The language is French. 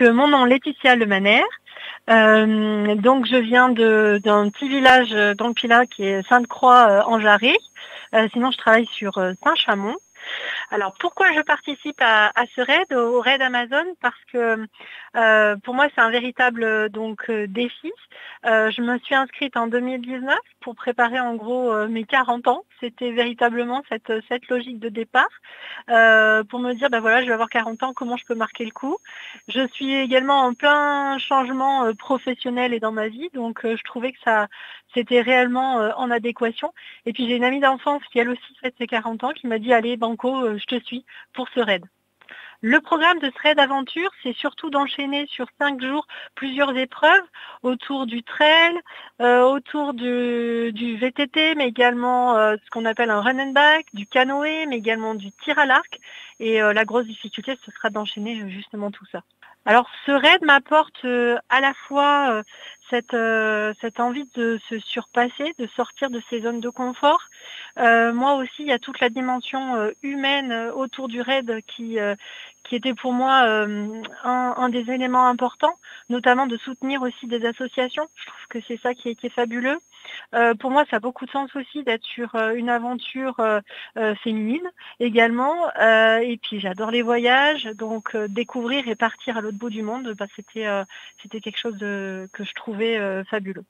mon nom Laetitia Lemaner. Donc je viens d'un petit village dans le Pilat qui est Sainte-Croix en Jarret. Sinon je travaille sur Saint-Chamond. Alors pourquoi je participe à ce raid, au raid Amazon? Parce que pour moi c'est un véritable défi. Je me suis inscrite en 2019 pour préparer en gros mes 40 ans. C'était véritablement cette logique de départ pour me dire voilà, je vais avoir 40 ans, comment je peux marquer le coup. Je suis également en plein changement professionnel et dans ma vie, donc je trouvais que ça c'était réellement en adéquation. Et puis j'ai une amie d'enfance qui elle aussi fête ses 40 ans qui m'a dit allez Banco, je te suis pour ce raid. Le programme de ce raid aventure, c'est surtout d'enchaîner sur 5 jours plusieurs épreuves autour du trail, autour du VTT, mais également ce qu'on appelle un run and bike, du canoë, mais également du tir à l'arc. Et la grosse difficulté, ce sera d'enchaîner justement tout ça. Alors ce raid m'apporte à la fois cette envie de se surpasser, de sortir de ses zones de confort. Moi aussi, il y a toute la dimension humaine autour du raid qui était pour moi un des éléments importants, notamment de soutenir aussi des associations. Je trouve que c'est ça qui est fabuleux. Pour moi, ça a beaucoup de sens aussi d'être sur une aventure féminine également. Et puis, j'adore les voyages, donc découvrir et partir à l'autre bout du monde, c'était quelque chose que je trouvais fabuleux.